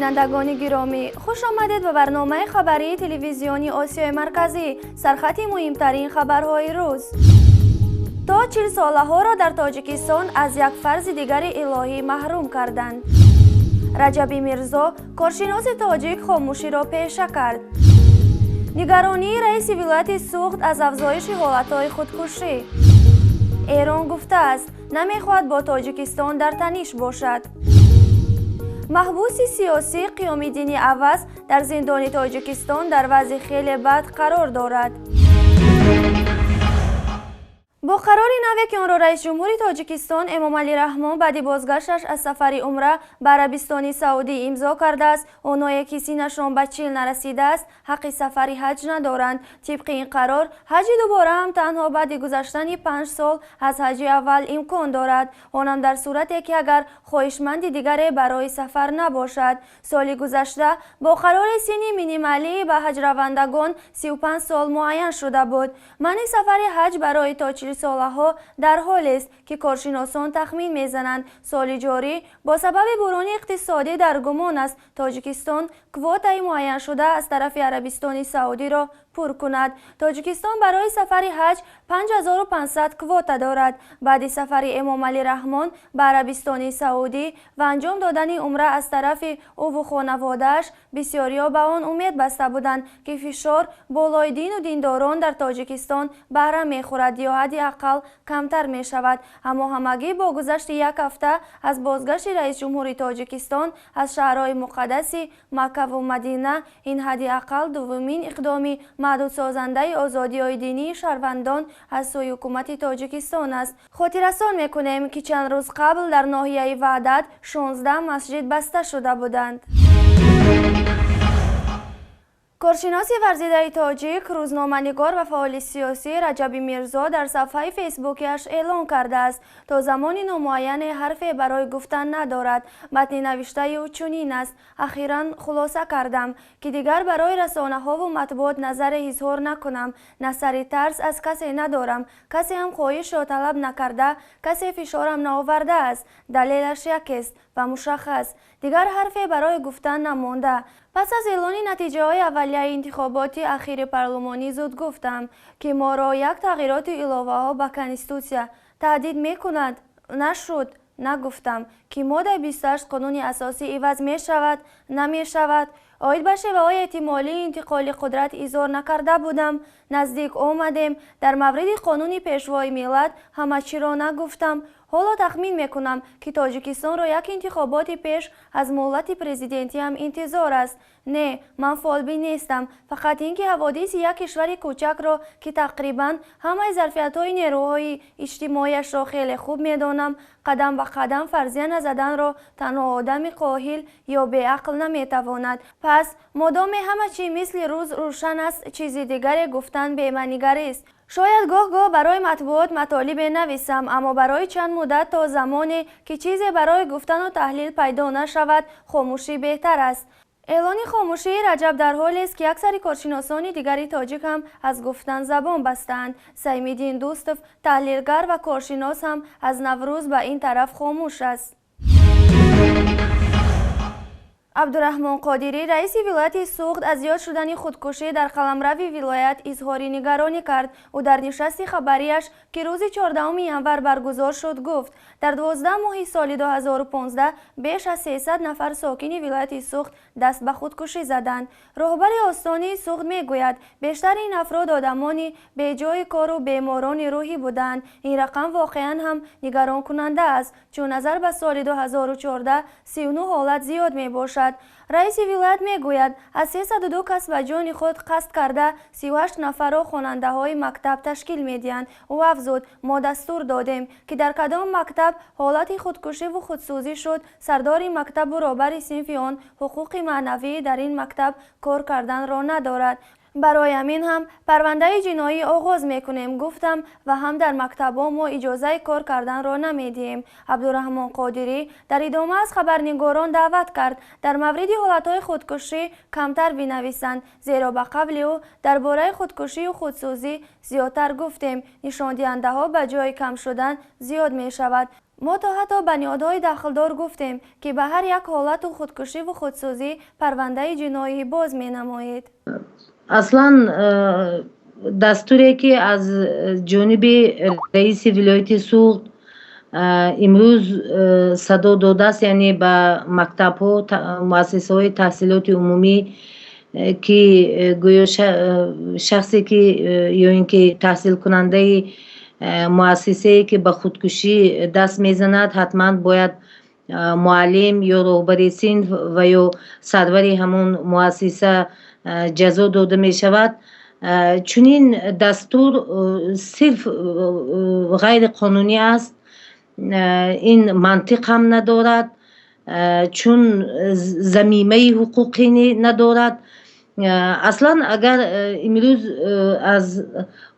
بینندگان گرامی، خوش آمدید به برنامه خبری تلویزیونی آسیای مرکزی. سرخط مهمترین خبرهای روز. تا 40 ساله ها را در تاجیکستان از یک فرض دیگر الهی محروم کردند. رجب میرزا، کارشناس تاجیک، خاموشی را پیشه کرد. نگرانی رئیس ولایت سوخت از افزایش حالتهای خودکشی. ایران گفته است نمیخواهد با تاجیکستان در تنش باشد. محبوس سیاسی قیام‌الدین عوض در زندان تاجیکستان در وضع خیلی بد قرار دارد. با قرار نوی که آن را رئیس جمهوری تاجیکستان امام علی رحمان بعد بازگشتش از سفر عمره به عربستان سعودی امضا کرده است، آنهایی که سینه‌شان به 40 نرسیده است حق سفر حج ندارند. طبق این قرار حج دوباره هم تنها بعد گذشتن 5 سال از حج اول امکان دارد، آنم در صورتی که اگر خواهشمند دیگری برای سفر نباشد. سال گذشته با قرار سن مینیمالی به حج روندگان 35 سال معین شده بود. معنی سفر حج برای تا 40 ساله ها در حال است که کارشناسان تخمین میزنند سال جاری با سبب بحران اقتصادی در گمان است تاجیکستان کوتای معین شده از طرف عربستان سعودی را پر کند. تاجیکستان برای سفر حج 5500 کوتا دارد. بعد سفر امام علی رحمان به عربستان سعودی و انجام دادن عمره از طرف او و خانواده‌اش، بسیاری‌ها به آن امید بسته بودند که فشار بالای دین و دینداران در تاجیکستان بهره می‌خورد یا حداقل کمتر می‌شود. اما همگی با گذشت یک هفته از بازگشت رئیس جمهوری تاجیکستان از شهرهای مقدس مکه و مدینه، این حداقل دومین اقدامی محدود سازنده آزادی‌های دینی شهروندان از سوی حکومت تاجیکستان است. خاطررسان می‌کنیم که چند روز قبل در ناحیه وحدت 16 مسجد بسته شده بودند. کارشناس ورزیده تاجیک، روزنامه‌نگار و فعال سیاسی رجب میرزا در صفحه فیسبوکش اعلام کرده است تا زمانی نامعین حرفی برای گفتن ندارد. متن نوشته او چنین است: اخیراً خلاصه کردم که دیگر برای رسانه‌ها و مطبوعات نظر اظهار نکنم. نه سر ترس از کسی ندارم، کسی هم خواهش را طلب نکرده، کسی فشارم نآورده است. دلیلش یک است و مشخص، دیگر حرفی برای گفتن نمانده. پس از اعلان نتیجه های اولیه انتخابات اخیر پارلمانی زود گفتم که ما را یک تغییرات علاوه ها به کنستیتوسیا تهدید می کند. نشد. نگفتم که ماده 28 قانون اساسی عوض می شود، نمی شود. آید به شیوه‌های احتمالی انتقال قدرت اظهار نکرده بودم. نزدیک آمدیم. در مورد قانون پیشوای ملت همه چی را نگفتم. حالا تخمین میکنم که تاجیکستان را یک انتخابات پیش از مهلت پرزیدنتی هم انتظار است. نه، من فالبین نیستم، فقط اینکه حوادث یک کشور کوچک را که تقریبا همه ظرفیت‌های نیروهای اجتماعیش را خیلی خوب میدانم، قدم به قدم فرضیه نزدن را تنها آدم کاهل یا بی‌عقل نمیتواند. پس مادام همه چی مثل روز روشن است، چیز دیگری گفتن بی‌معنی‌گری است. شاید گاه برای مطبوعات مطالب نویسم، اما برای چند مدت تا زمانی که چیزی برای گفتن و تحلیل پیدا نشود خاموشی بهتر است. اعلان خاموشی رجب در حالی است که اکثر کارشناسان دیگری تاجیک هم از گفتن زبان بستند. سیم‌الدین دوستوف، تحلیلگر و کارشناس، هم از نوروز به این طرف خاموش است. عبدالرحمن قادری، رئیس ولایت سوخت، از یاد شدن خودکشی در قلمرو ولایت اظهار نگرانی کرد. او در نشست خبریش که روز 14 ژانویه برگزار شد گفت در 12 ماه سال 2015 بیش از 300 نفر ساکن ولایت سوخت دست به خودکشی زدند. رهبر آستانه سوخت میگوید بیشتر این افراد آدمانی به جای کار و بیماران روحی بودند. این رقم واقعا هم نگران کننده است، چون نظر به سال 2014 39 حالت زیاد می باشد. رئیس ولایت میگوید از 302 کس به جان خود قصد کرده 38 نفر را خواننده های مکتب تشکیل میدهند. او افزود ما دستور دادیم که در کدام مکتب حالت خودکشی و خودسوزی شد، سردار مکتب و رهبر صنف آن حقوق معنوی در این مکتب کار کردن را ندارد. برای همین هم پرونده جنایی آغاز میکنیم گفتم و هم در مکتب‌ها ما اجازه کار کردن را نمیدیم. عبدالرحمن قادری در ادامه از خبرنگاران دعوت کرد در مورد حالتهای خودکشی کمتر بنویسند، زیرا به قبل او درباره خودکشی و خودسوزی زیادتر گفتیم. نشان دهنده ها به جای کم شدن زیاد می شود. ما تا حتی بنیادهای داخلدار گفتیم که به هر یک حالت و خودکشی و خودسوزی پرونده جنایی باز می نمایید. اصلا دستوری که از جانب رئیس ولایت سوخت امروز صدا داده است، یعنی به مکتب ها مؤسسه های تحصیلات عمومی که گویا شخصی که یا اینکه تحصیل کننده مؤسسه که به خودکشی دست میزند حتما باید معلم یا رهبر صنف و یا سرور همون مؤسسه جزا داده می شود. چنین دستور صرف غیر قانونی است، این منطق هم ندارد، چون ضمیمه حقوقی ندارد. اصلا اگر امروز از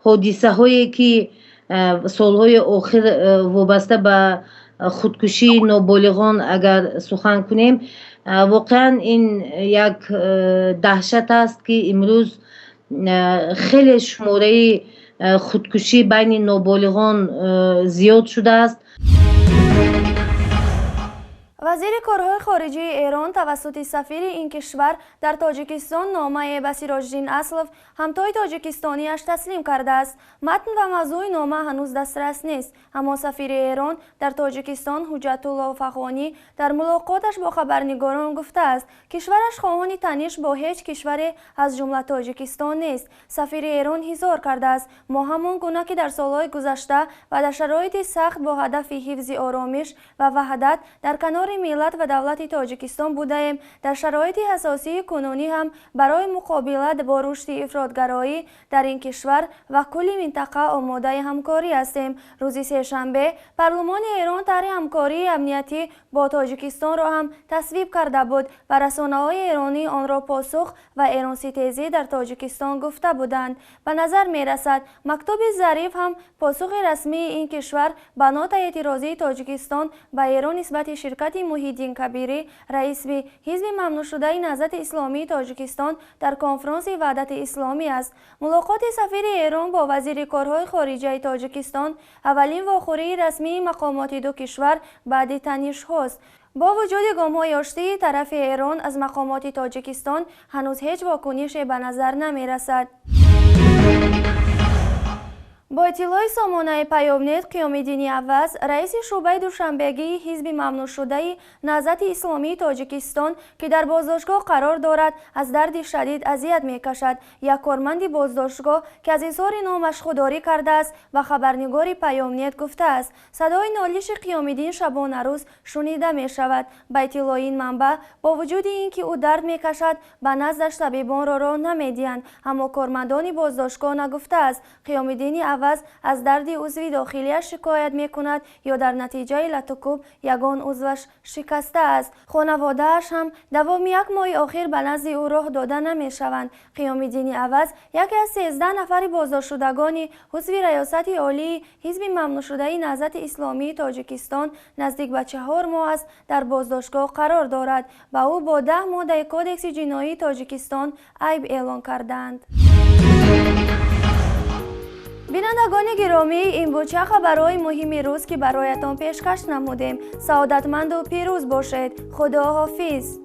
حادثه هایی که سالهای آخر وابسته به خودکشی نابالغان اگر سخن کنیم، واقعا این یک دهشت است که امروز خیلی شماره خودکشی بین نابالغان زیاد شده است. وزیر کارهای خارجه ایران توسط سفیر این کشور در تاجیکستان نامه به سیراج‌الدین اسلف همتای تاجیکستانیش تسلیم کرده است. متن و موضوع نامه هنوز دسترس نیست، اما سفیر ایران در تاجیکستان حجت الله فغانی در ملاقاتش با خبرنگاران گفته است کشورش خواهان تنش با هیچ کشوری از جمله تاجیکستان نیست. سفیر ایران اظهار کرده است ما همان گونه که در سالهای گذشته و در شرایط سخت با هدف حفظ آرامش و وحدت در کنار ملت و دولت تاجیکستان بودیم، در شرایط اساسی کنونی هم برای مقابله با رشد افراطگرایی در این کشور و کل منطقه آماده همکاری هستیم. روز سه‌شنبه پارلمان ایران طرح همکاری امنیتی با تاجیکستان را هم تصویب کرده بود و رسانه‌های ایرانی آن را پاسخ و ایران ستیزی در تاجیکستان گفته بودند. به نظر می رسد مکتوب ظریف هم پاسخ رسمی این کشور به نوت اعتراضی تاجیکستان به ایران نسبت شرکت محیدین کبیری رئیس حزب ممنوع شده نهضت اسلامی تاجیکستان در کنفرانس وحدت اسلامی است. ملاقات سفیر ایران با وزیر کارهای خارجه تاجیکستان اولین واخوری رسمی مقامات دو کشور بعد تنش هاست. با وجود گام‌های آشتی طرف ایران از مقامات تاجیکستان هنوز هیچ واکنشی به نظر نمی رسد. با اطلاع سامانه پیامنت قیام‌الدین عوض رئیس شعبه دوشنبگی حزب ممنوع شده نهضت اسلامی تاجیکستان که در بازداشتگاه قرار دارد از درد شدید اذیت می‌کشد. یک کارمند بازداشتگاه که از اظهار نامش خودداری کرده است و خبرنگار پیامنت گفته است صدای نالش قیام‌الدین شبانه روز شنیده می‌شود. با اطلاع این منبع با وجود اینکه او درد می‌کشد به نزدش طبیبان را راه نمی‌دهند، اما کارمندان بازداشتگاه نگفته است قیام‌الدین از درد عضوی داخلیش شکایت می کند یا در نتیجه لطوکوب یگان عضوش شکسته است. خانواده‌اش هم دوام یک ماه آخر به نزد او راه داده نمی شوند. قیام‌الدین عوض یکی از 13 نفر بازداشت شدگان عضو ریاست عالی حزب ممنوع شده نهضت اسلامی تاجیکستان نزدیک به 4 ماه است در بازداشتگاه قرار دارد و او با 10 ماده کودکس جنایی تاجیکستان عیب اعلان کردند. بینندگان گرامی، این بود چه خبرهای مهم روز که برایتان پیشکش نمودیم. سعادتمند و پیروز باشید. خدا حافظ.